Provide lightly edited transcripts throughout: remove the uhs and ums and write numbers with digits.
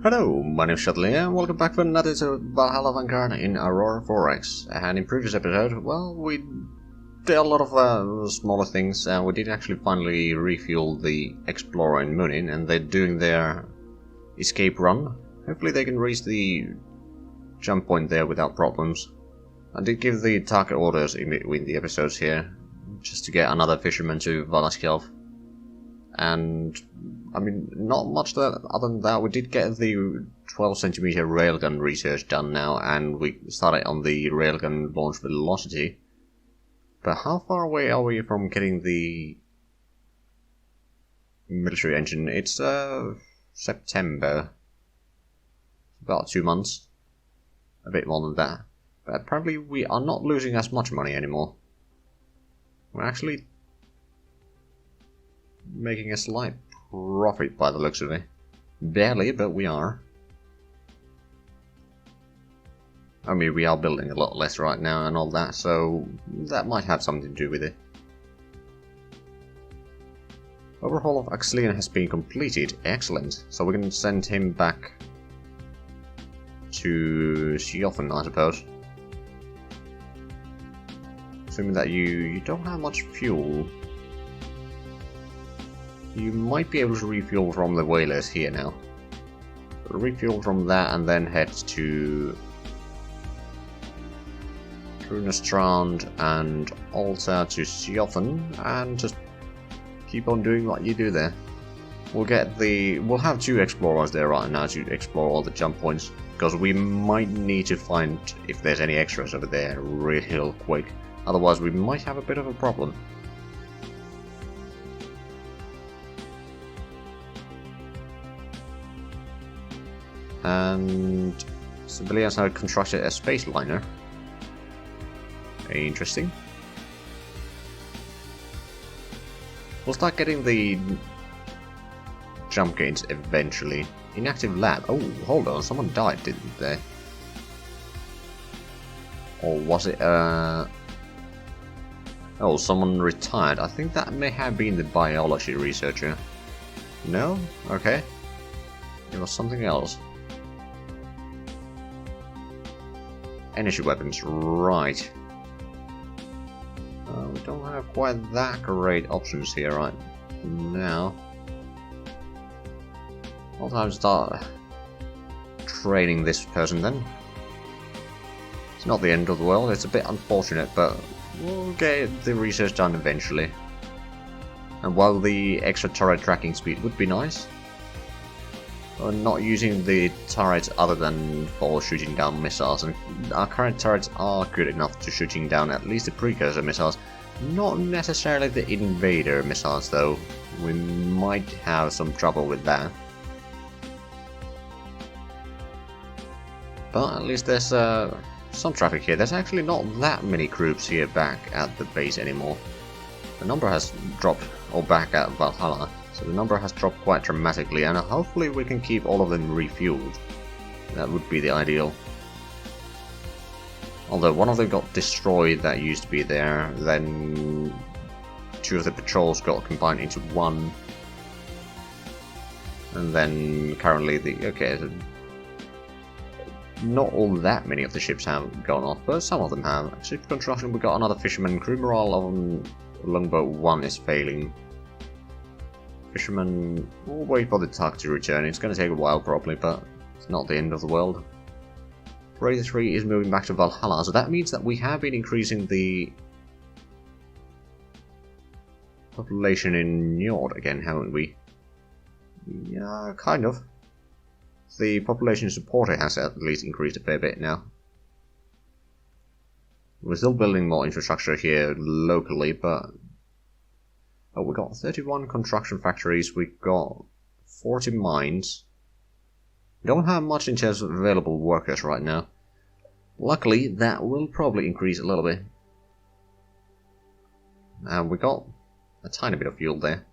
Hello, my name is Zhatelier, and welcome back for another episode of Valhalla Vanguard in Aurora 4X. And in previous episode, well, we did a lot of smaller things, and we did actually finally refuel the Explorer in Munin, and they're doing their escape run. Hopefully they can reach the jump point there without problems. I did give the target orders in between the episodes here, just to get another fisherman to Valhalla. And I mean, not much other than that. We did get the 12cm railgun research done now, and we started on the railgun launch velocity. But how far away are we from getting the military engine? It's September. About 2 months. A bit more than that. But apparently we are not losing as much money anymore. We're actually making a slight profit by the looks of it. Barely, but we are. I mean, we are building a lot less right now and all that, so that might have something to do with it. Overhaul of Zhatelier has been completed. Excellent. So we can send him back to Zhatelier, I suppose. Assuming that you don't have much fuel. You might be able to refuel from the whalers here now. Refuel from that and then head to Runestrand and Alta to Zhatelier and just keep on doing what you do there. We'll have 2 explorers there right now to explore all the jump points, because we might need to find if there's any extras over there real quick. Otherwise we might have a bit of a problem. And civilians have constructed a space liner. Interesting. We'll start getting the jump gains eventually. Inactive lab. Oh, hold on, someone died, didn't they? Or was it oh, someone retired. I think that may have been the biology researcher. No? Okay. It was something else. Energy weapons, right. We don't have quite that great options here right now. I'll time to start training this person then. It's not the end of the world, it's a bit unfortunate, but we'll get the research done eventually. And while the extra turret tracking speed would be nice, not using the turrets other than for shooting down missiles, and our current turrets are good enough to shooting down at least the precursor missiles, not necessarily the invader missiles though. We might have some trouble with that. But at least there's some traffic here. There's actually not that many groups here back at the base anymore. The number has dropped, or back at Valhalla. So the number has dropped quite dramatically, and hopefully we can keep all of them refueled. That would be the ideal. Although one of them got destroyed that used to be there, then 2 of the patrols got combined into 1. And then currently not all that many of the ships have gone off, but some of them have. Ship construction, we got another fisherman. Crew morale on Longboat 1 is failing. Fisherman, we'll wait for the tug to return. It's going to take a while probably, but it's not the end of the world. Raider 3 is moving back to Valhalla, so that means that we have been increasing the population in Njord again, haven't we? Yeah, kind of. The population supporter has at least increased a fair bit now. We're still building more infrastructure here locally, but oh, we got 31 construction factories, we got 40 mines. We don't have much in terms of available workers right now. Luckily, that will probably increase a little bit. And we got a tiny bit of fuel there.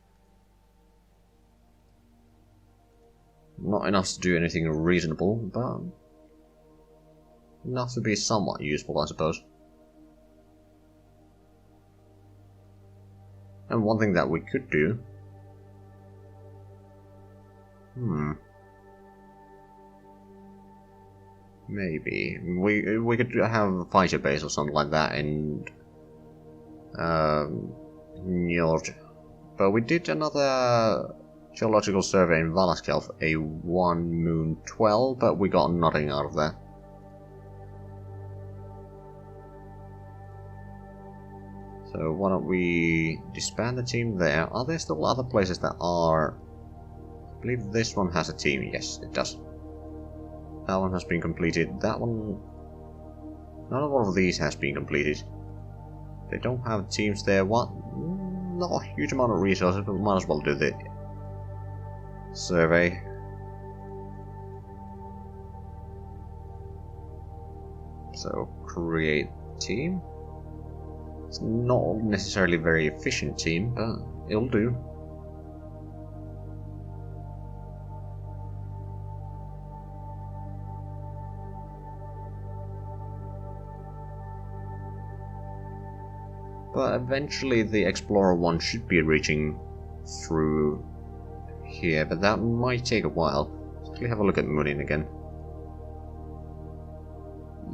Not enough to do anything reasonable, but enough to be somewhat useful, I suppose. And one thing that we could do Maybe. We could have a fighter base or something like that in Njord. But we did another geological survey in Valhalla, a 1 Moon 12, but we got nothing out of that. So why don't we disband the team there? Are there still other places that are... I believe this one has a team, yes it does. That one has been completed, that one... None of these has been completed. They don't have teams there, what? Not a huge amount of resources, but we might as well do the survey. So, create team. It's not necessarily a very efficient team, but it'll do. But eventually the Explorer 1 should be reaching through here, but that might take a while. Let's quickly have a look at Munin again.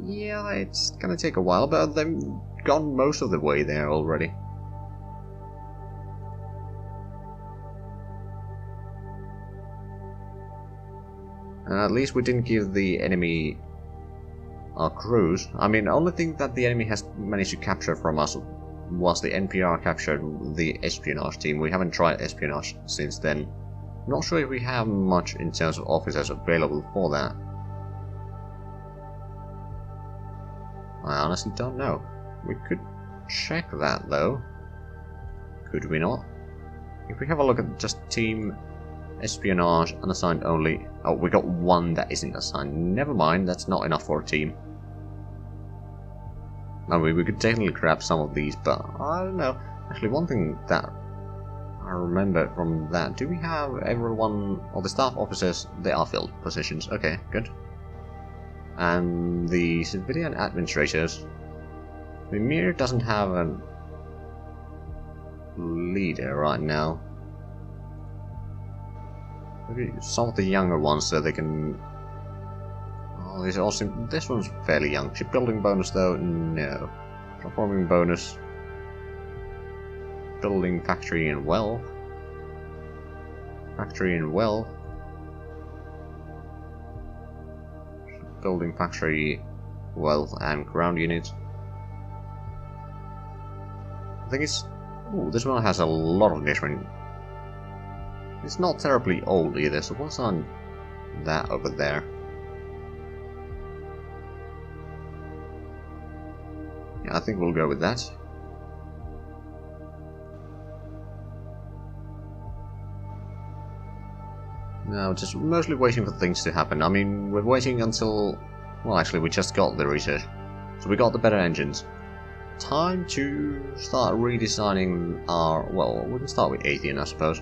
Yeah, it's gonna take a while, but they've gone most of the way there already. At least we didn't give the enemy our crews. I mean, the only thing that the enemy has managed to capture from us was the NPR captured the espionage team. We haven't tried espionage since then. Not sure if we have much in terms of officers available for that. I honestly don't know. We could check that though. Could we not? If we have a look at just team espionage unassigned only. Oh, we got one that isn't assigned. Never mind, that's not enough for a team. I mean, we could technically grab some of these, but I don't know. Actually, one thing that I remember from that, do we have everyone, all the staff officers, they are filled positions. Okay, good. And the civilian administrators, Mimir doesn't have a leader right now. Maybe some of the younger ones so they can... Oh, these are also... This one's fairly young. Shipbuilding bonus though? No. Performing bonus. Building factory and wealth. Factory and wealth. Building factory, wealth and ground units. I think it's... Ooh, this one has a lot of different... It's not terribly old either, so what's on that over there? Yeah, I think we'll go with that. Now, just mostly waiting for things to happen. I mean, we're waiting until... Well, actually, we just got the research. So we got the better engines. Time to start redesigning our... Well, we can start with Athean, I suppose.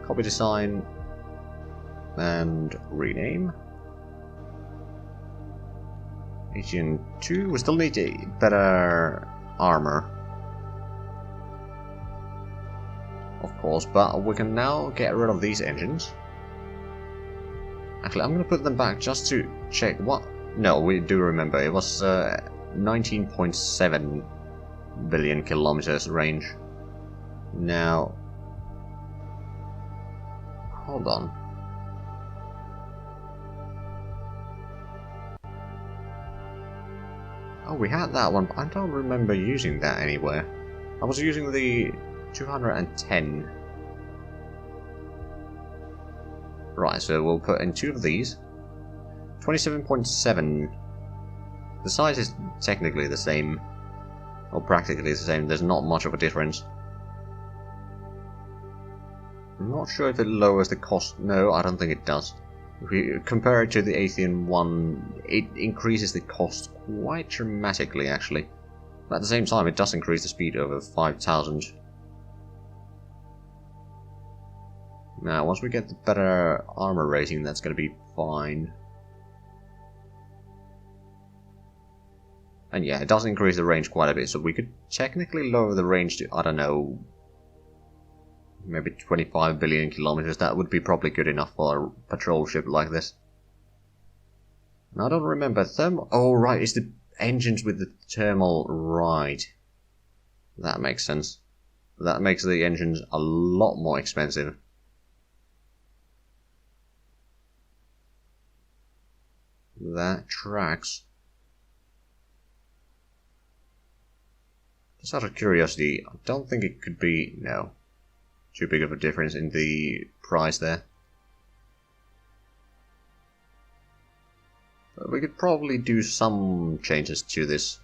Copy design. And rename. Athean 2. We still need a better armor. Of course, but we can now get rid of these engines. Actually, I'm going to put them back just to check what... No, we do remember. It was 19.7 billion kilometers range. Now... Hold on. Oh, we had that one, but I don't remember using that anywhere. I was using the 210. Right, so we'll put in two of these. 27.7. The size is technically the same. Or practically the same, there's not much of a difference. I'm not sure if it lowers the cost. No, I don't think it does. If we compare it to the Athean 1, it increases the cost quite dramatically, actually. But at the same time, it does increase the speed over 5,000. Now, once we get the better armor rating, that's going to be fine. And yeah, it does increase the range quite a bit, so we could technically lower the range to, I don't know, maybe 25 billion kilometers. That would be probably good enough for a patrol ship like this. I don't remember. Thermal... Oh, right, it's the engines with the thermal... Right. That makes sense. That makes the engines a lot more expensive. That tracks. Just out of curiosity, I don't think it could be... No. Too big of a difference in the price there. But we could probably do some changes to this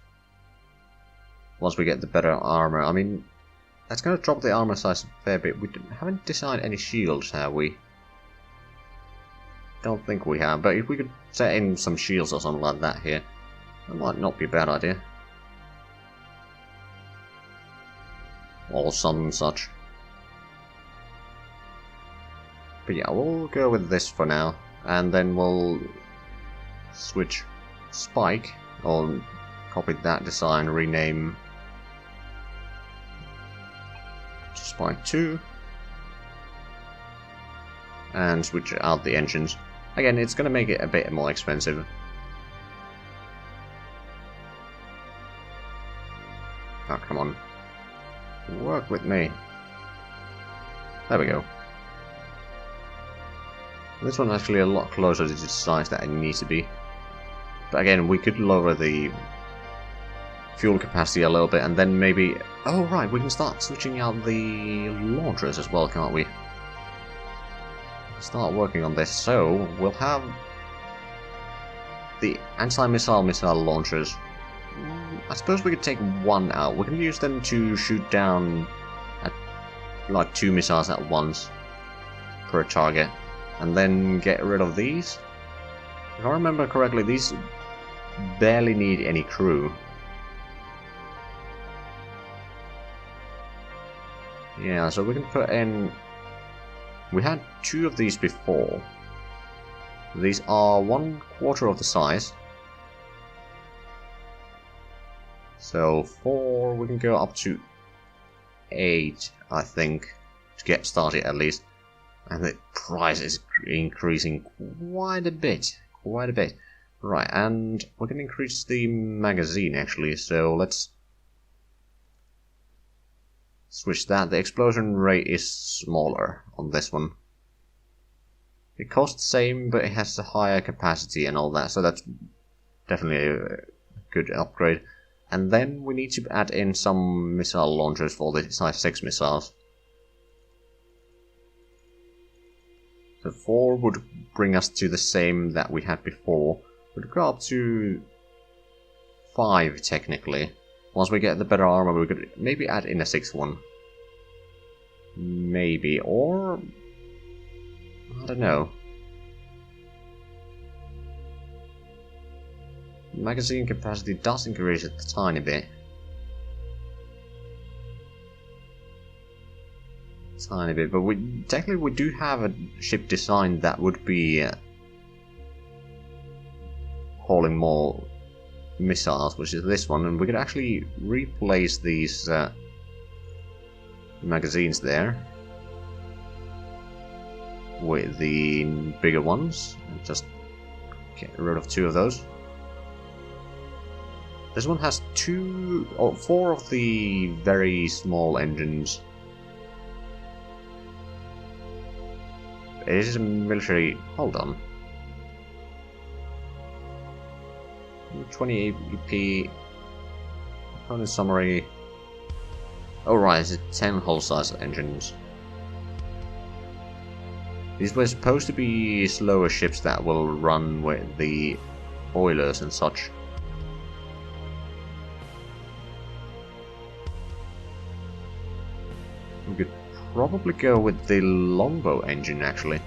once we get the better armor. I mean, that's going to drop the armor size a fair bit. We haven't designed any shields, have we? Don't think we have, but if we could set in some shields or something like that here, that might not be a bad idea. Or some such. But yeah, we'll go with this for now, and then we'll switch Spike, or copy that design, rename to Spike 2, and switch out the engines. Again, it's going to make it a bit more expensive. Oh, come on. Work with me. There we go. This one's actually a lot closer to the size that it needs to be. But again, we could lower the fuel capacity a little bit, and then maybe... Oh, right, we can start switching out the launchers as well, can't we? Start working on this. So, we'll have the anti-missile launchers. I suppose we could take one out. We can use them to shoot down at, like 2 missiles at once per target. And then get rid of these. If I remember correctly, these barely need any crew. Yeah, so we can put in... We had 2 of these before. These are 1/4 of the size. So 4, we can go up to 8, I think, to get started at least. And the price is increasing quite a bit. Right, and we can increase the magazine actually, so let's switch that. The explosion rate is smaller on this one. It costs the same, but it has a higher capacity and all that, so that's definitely a good upgrade. And then we need to add in some missile launchers for the size 6 missiles. So 4 would bring us to the same that we had before. We'd go up to 5 technically. Once we get the better armor, we could maybe add in a 6th one. Maybe, or... I don't know. Magazine capacity does increase it a tiny bit. Tiny bit, but technically we do have a ship design that would be hauling more missiles, which is this one, and we could actually replace these magazines there with the bigger ones, and just get rid of 2 of those. This one has 4 of the very small engines. It is a military... Hold on. 20 AP... Component summary... Oh right, it's 10 hull size engines. These were supposed to be slower ships that will run with the boilers and such. We could probably go with the longbow engine actually.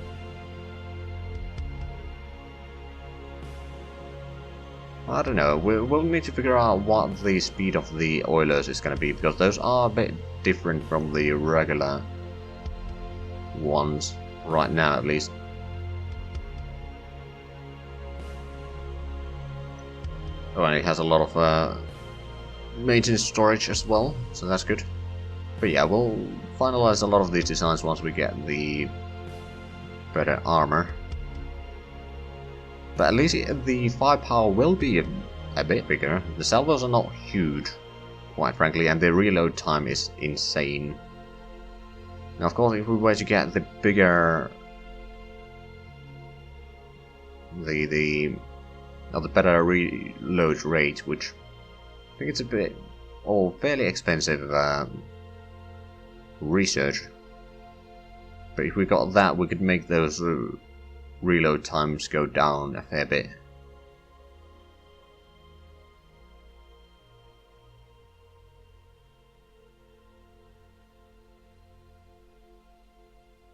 I don't know, we'll need to figure out what the speed of the oilers is going to be, because those are a bit different from the regular ones, right now at least. Oh, and it has a lot of maintenance storage as well, so that's good. But yeah, we'll finalize a lot of these designs once we get the better armor. But at least the firepower will be a bit bigger. The salvos are not huge, quite frankly, and the reload time is insane. Now, of course, if we were to get the bigger, the better reload rate, which I think it's a bit, or fairly expensive research. But if we got that, we could make those reload times go down a fair bit.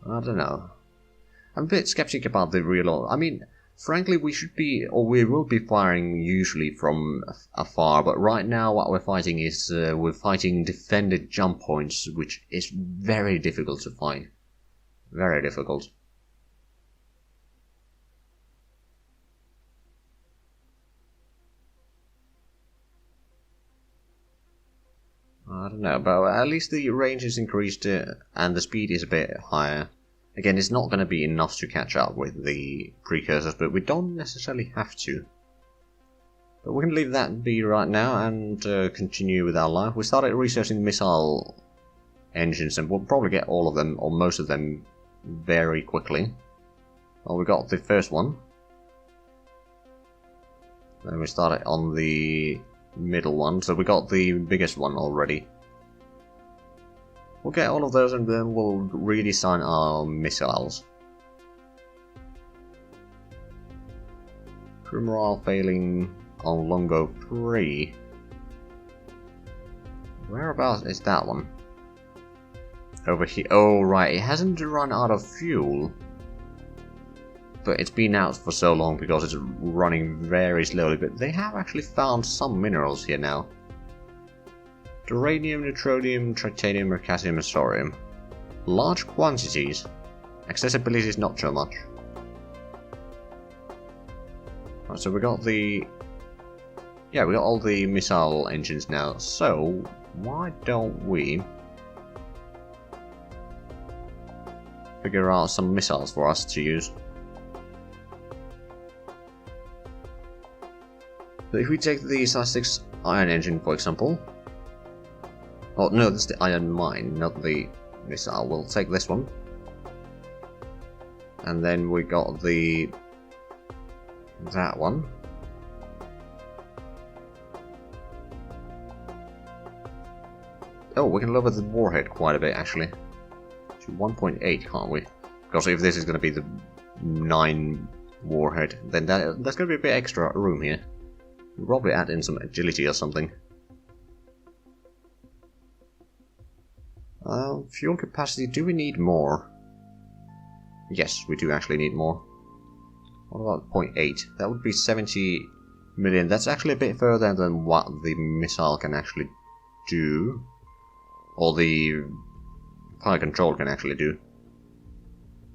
I don't know. I'm a bit skeptic about the reload. I mean, frankly, we should be, or we will be firing usually from afar, but right now what we're fighting is, we're fighting defended jump points, which is very difficult to fight. Very difficult. I don't know, but at least the range is increased and the speed is a bit higher. Again, it's not going to be enough to catch up with the precursors, but we don't necessarily have to. But we can leave that be right now and continue with our life. We started researching missile engines and we'll probably get all of them, or most of them, very quickly. Well, we got the first one. Then we started on the middle one, so we got the biggest one already. We'll get all of those and then we'll redesign our missiles. Crew morale failing on Longo 3. Whereabouts is that one? Over here. Oh right, it hasn't run out of fuel. But it's been out for so long because it's running very slowly. But they have actually found some minerals here now. Uranium, neutronium, titanium, mercatium, and thorium. Large quantities. Accessibility is not so much. Right, so we got the... yeah, we got all the missile engines now. So, why don't we figure out some missiles for us to use? So if we take the Size-6 ion engine, for example... oh, no, that's the ion mine, not the missile. We'll take this one. And then we got that one. Oh, we can lower the warhead quite a bit, actually. To 1.8, can't we? Because if this is going to be the 9 warhead, then that's going to be a bit extra room here. We'll probably add in some agility or something. Fuel capacity, do we need more? Yes, we do actually need more. What about 0.8? That would be 70 million. That's actually a bit further than what the missile can actually do. Or the fire control can actually do.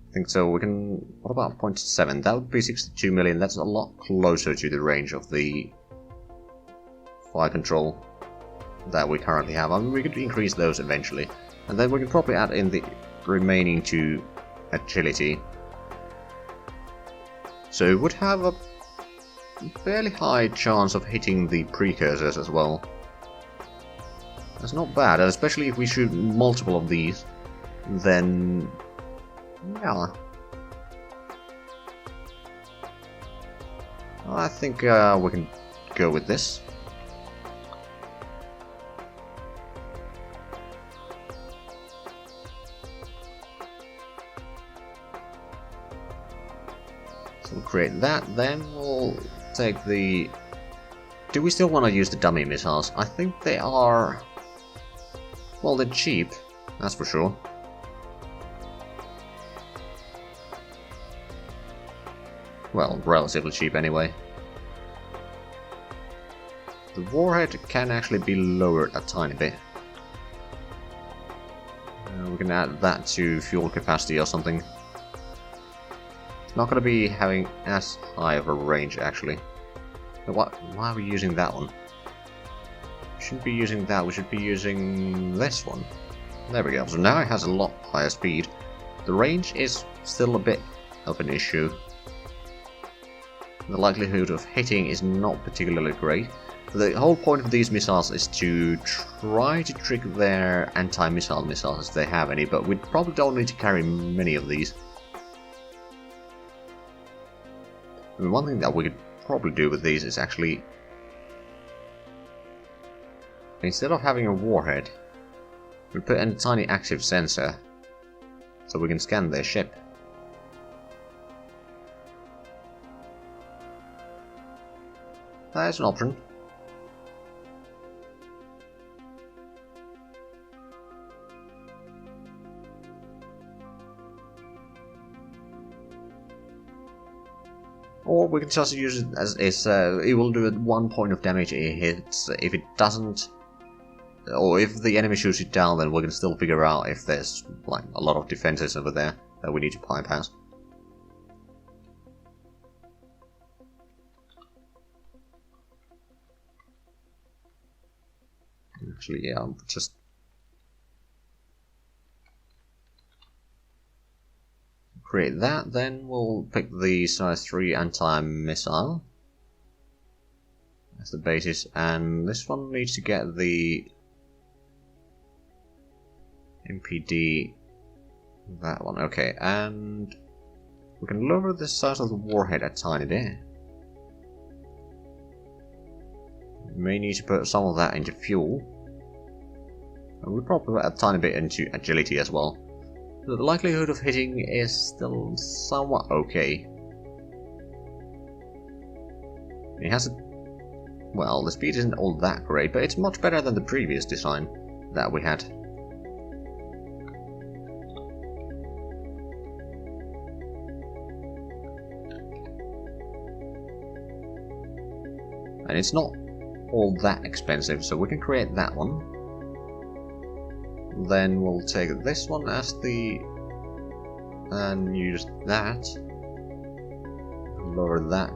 I think so. We can... what about 0.7? That would be 62 million. That's a lot closer to the range of the fire control that we currently have. I mean, we could increase those eventually. And then we can probably add in the remaining 2 agility. So it would have a fairly high chance of hitting the precursors as well. That's not bad, especially if we shoot multiple of these. Then... yeah. I think we can go with this. So we'll create that, then we'll take the... do we still want to use the dummy missiles? I think they are... well, they're cheap, that's for sure. Well, relatively cheap anyway. The warhead can actually be lowered a tiny bit. We can add that to fuel capacity or something. It's not going to be having as high of a range actually. But why are we using that one? We shouldn't be using that, we should be using this one. There we go, so now it has a lot higher speed. The range is still a bit of an issue. The likelihood of hitting is not particularly great. The whole point of these missiles is to try to trick their anti-missile missiles if they have any, but we probably don't need to carry many of these. I mean, one thing that we could probably do with these is actually, instead of having a warhead, we put in a tiny active sensor so we can scan their ship. That is an option. Or we can just use it as it will do at 1 point of damage it hits. If it doesn't, or if the enemy shoots it down, then we can still figure out if there's like a lot of defenses over there that we need to bypass. Actually, yeah, I'll just create that, then we'll pick the size 3 anti-missile as the basis, and this one needs to get the MPD, that one, okay, and we can lower the size of the warhead a tiny bit. We may need to put some of that into fuel. And we'll probably put a tiny bit into agility as well. The likelihood of hitting is still somewhat okay. It has a... well, the speed isn't all that great, but it's much better than the previous design that we had. And it's not all that expensive, so we can create that one. Then we'll take this one as the... and use that. Lower that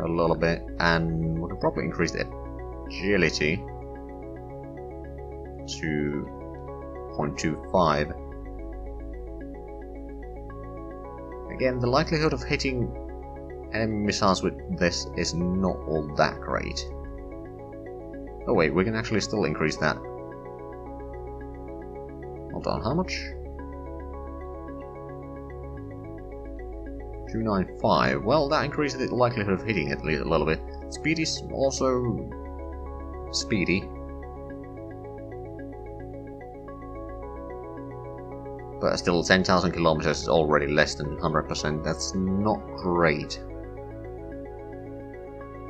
a little bit, and we can probably increase the agility to 0.25. Again, the likelihood of hitting enemy missiles with this is not all that great. Oh wait, we can actually still increase that. Hold on, how much? 295. Well, that increases the likelihood of hitting it a little bit. Speed is also speedy. But still, 10,000 kilometers is already less than 100%. That's not great.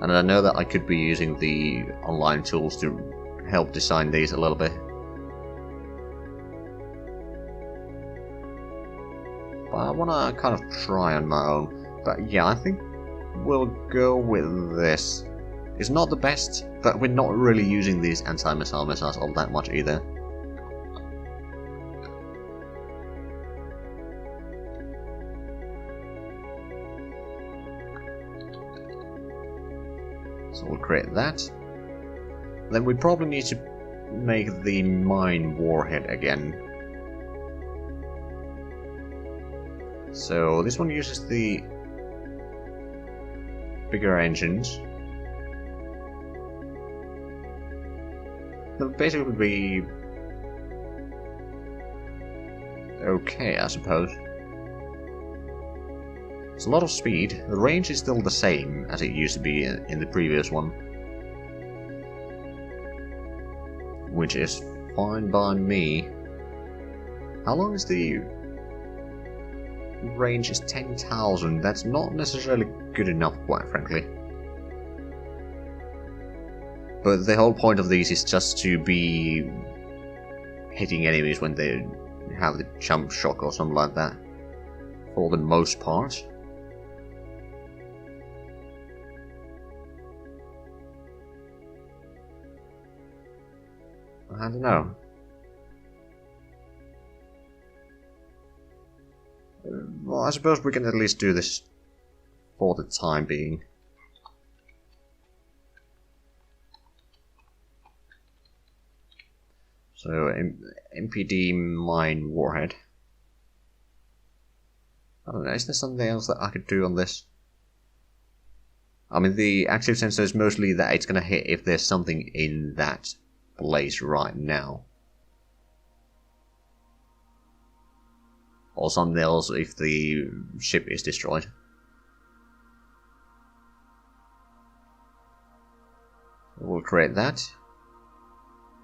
And I know that I could be using the online tools to help design these a little bit. But I want to kind of try on my own. But yeah, I think we'll go with this. It's not the best, but we're not really using these anti-missile missiles all that much either. So we'll create that. Then we probably need to make the mine warhead again. So this one uses the bigger engines. They'll basically be okay, I suppose. It's a lot of speed. The range is still the same as it used to be in the previous one, which is fine by me. How long is the range? Is 10,000. That's not necessarily good enough, quite frankly. But the whole point of these is just to be hitting enemies when they have the jump shock or something like that, for the most part. I don't know. Well, I suppose we can at least do this for the time being. So, MPD mine warhead. I don't know, is there something else that I could do on this? I mean, the active sensor is mostly that it's gonna hit if there's something in that place right now. Or something else if the ship is destroyed. We'll create that.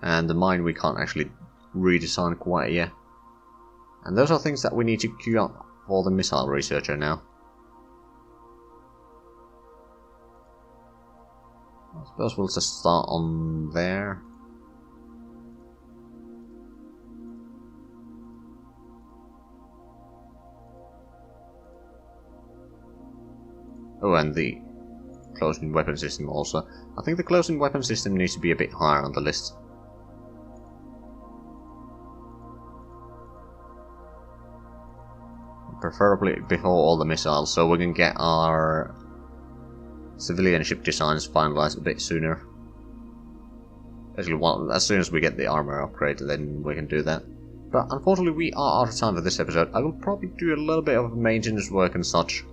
And the mine we can't actually redesign quite yet. And those are things that we need to queue up for the missile researcher now. I suppose we'll just start on there. Oh, and the close-in weapon system also. I think the close-in weapon system needs to be a bit higher on the list. Preferably before all the missiles, so we can get our civilian ship designs finalized a bit sooner. Actually, well, as soon as we get the armor upgrade, then we can do that. But unfortunately, we are out of time for this episode. I will probably do a little bit of maintenance work and such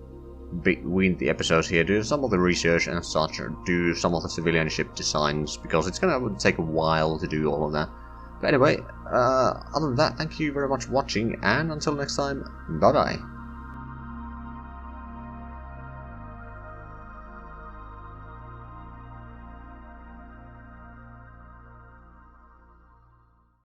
between the episodes here, do some of the research and such, or do some of the civilian ship designs, because it's gonna take a while to do all of that. But anyway, other than that, thank you very much for watching, and until next time, bye bye.